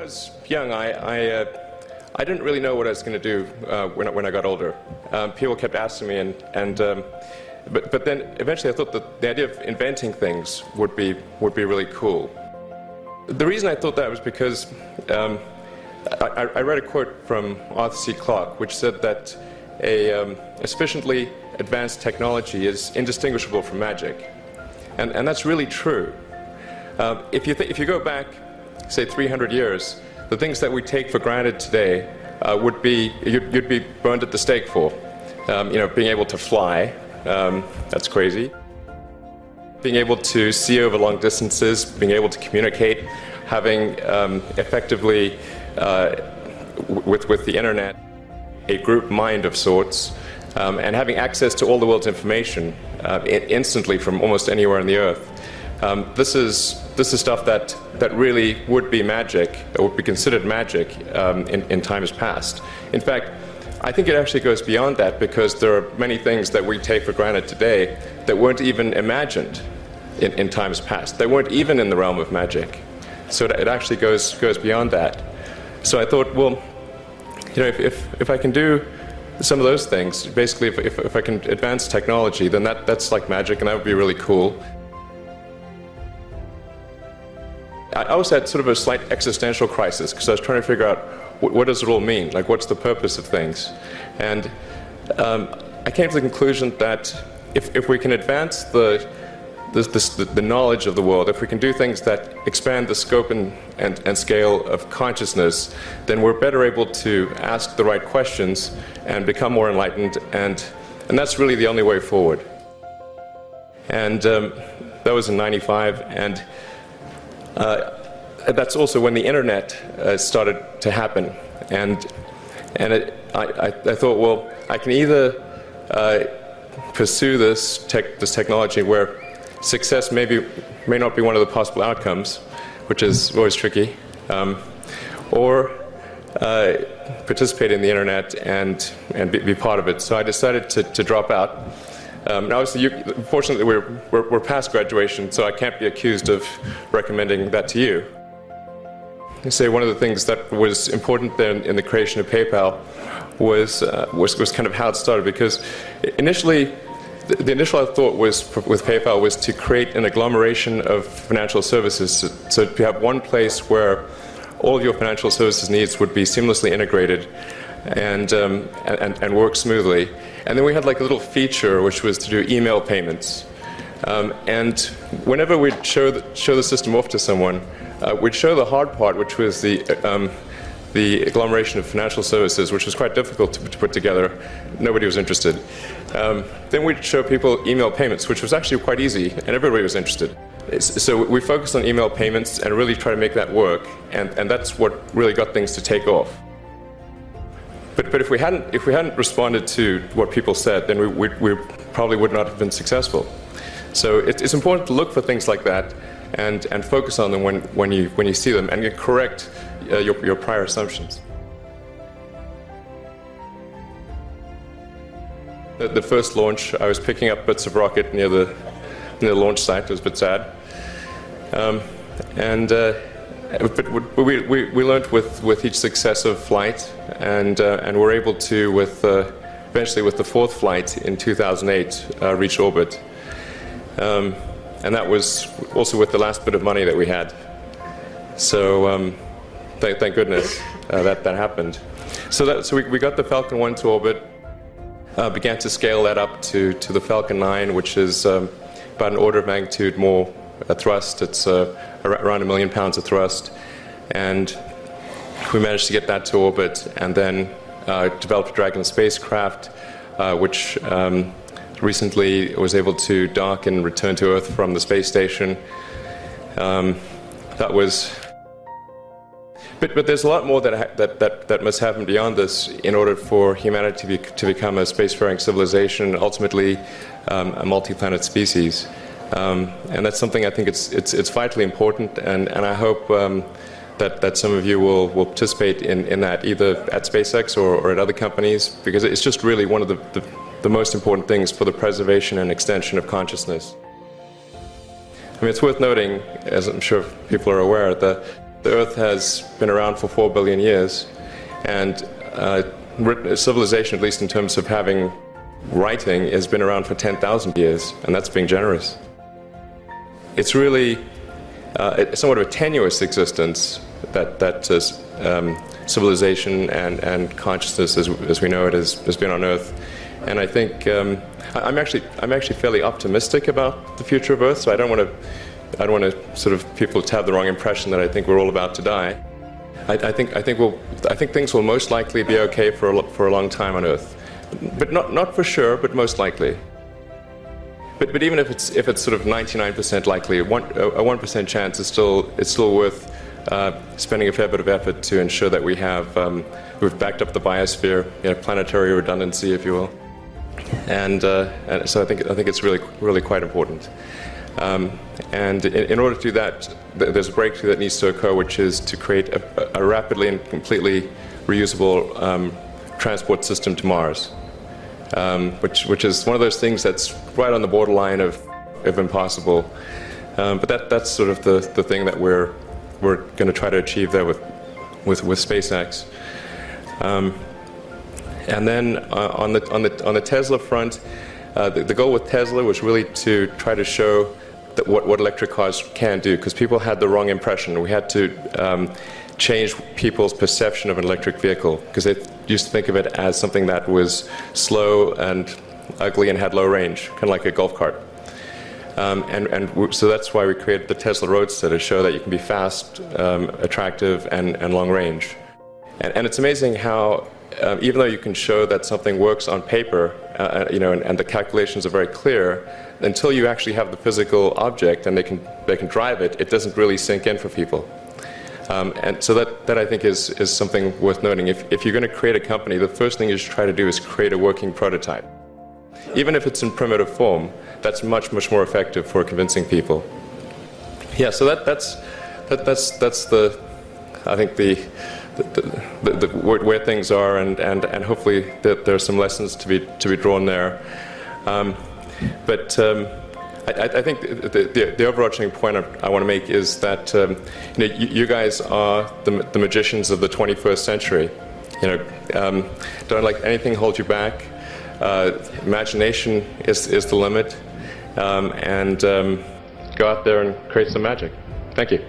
was young, I didn't really know what I was going to do when I got older. People kept asking me, but then eventually I thought that the idea of inventing things would be really cool. The reason I thought that was because I read a quote from Arthur C. Clarke, which said that a sufficiently advanced technology is indistinguishable from magic, and that's really true. If you go back, say 300 years, the things that we take for granted today you'd be burned at the stake for. Being able to fly, that's crazy. Being able to see over long distances, being able to communicate, having effectively, with the internet, a group mind of sorts, and having access to all the world's information instantly from almost anywhere on the earth. This is stuff that really would be magic, or would be considered magic in times past. In fact, I think it actually goes beyond that, because there are many things that we take for granted today that weren't even imagined in times past. They weren't even in the realm of magic. So it actually goes beyond that. So I thought, well, if I can do some of those things, basically if I can advance technology, then that's like magic, and that would be really cool. I also had sort of a slight existential crisis, because I was trying to figure out what does it all mean? Like, what's the purpose of things? And I came to the conclusion that if we can advance the knowledge of the world, if we can do things that expand the scope and scale of consciousness, then we're better able to ask the right questions and become more enlightened, and that's really the only way forward. And that was in '95, and that's also when the internet started to happen, and I thought, well, I can either pursue this technology where success may not be one of the possible outcomes, which is always tricky, or participate in the internet and be part of it. So I decided to drop out. Now, obviously, fortunately, we're past graduation, so I can't be accused of recommending that to you. I say one of the things that was important then in the creation of PayPal was kind of how it started, because initially, the initial thought with PayPal was to create an agglomeration of financial services, so to have one place where all of your financial services needs would be seamlessly integrated and work smoothly. And then we had like a little feature which was to do email payments. And whenever we'd show the system off to someone, we'd show the hard part, which was the agglomeration of financial services, which was quite difficult to put together. Nobody was interested. Then we'd show people email payments, which was actually quite easy, and everybody was interested. So we focused on email payments and really try to make that work, and that's what really got things to take off. But if we hadn't responded to what people said, then we probably would not have been successful. So it's important to look for things like that and focus on them when you see them, and you correct your prior assumptions. The first launch, I was picking up bits of rocket near the launch site. It was a bit sad, but we learned with each successive flight, and were able to, eventually with the fourth flight in 2008, reach orbit. And that was also with the last bit of money that we had. So thank goodness that happened. So we got the Falcon 1 to orbit, began to scale that up to the Falcon 9, which is about an order of magnitude more thrust. It's around 1 million pounds of thrust. And we managed to get that to orbit, and then developed a Dragon spacecraft, which recently was able to dock and return to Earth from the space station. That was... But there's a lot more that must happen beyond this in order for humanity to become a spacefaring civilization, and ultimately a multi-planet species. And that's something I think it's vitally important, and I hope that some of you will participate in that, either at SpaceX or at other companies, because it's just really one of the most important things for the preservation and extension of consciousness. I mean, it's worth noting, as I'm sure people are aware, The Earth has been around for 4 billion years, and civilization, at least in terms of having writing, has been around for 10,000 years, and that's being generous. It's really somewhat of a tenuous existence that civilization and consciousness, as we know it, has been on Earth. And I think I'm actually fairly optimistic about the future of Earth. So I don't want to sort of people to have the wrong impression that I think we're all about to die. I think things will most likely be okay for a long time on Earth, but not for sure, but most likely. But even if it's sort of 99% likely, a 1% chance is still worth spending a fair bit of effort to ensure that we've backed up the biosphere, planetary redundancy, if you will, and so I think it's really quite important. And in order to do that, there's a breakthrough that needs to occur, which is to create a rapidly and completely reusable transport system to Mars, which is one of those things that's right on the borderline of impossible. But that's sort of the thing that we're going to try to achieve there with SpaceX. And then on the Tesla front, the goal with Tesla was really to try to show that what electric cars can do, because people had the wrong impression. We had to change people's perception of an electric vehicle, because they used to think of it as something that was slow and ugly and had low range, kind of like a golf cart. So that's why we created the Tesla Roadster, to show that you can be fast, attractive, and long range. And it's amazing how even though you can show that something works on paper, and the calculations are very clear, until you actually have the physical object and they can drive it, it doesn't really sink in for people. And so that I think is something worth noting. If you're going to create a company, the first thing you should try to do is create a working prototype. Even if it's in primitive form, that's much more effective for convincing people. Yeah, so that's the I think where things are, and hopefully there are some lessons to be drawn there. But I think the overarching point I want to make is that you guys are the magicians of the 21st century. Don't let anything hold you back. Imagination is the limit, and go out there and create some magic. Thank you.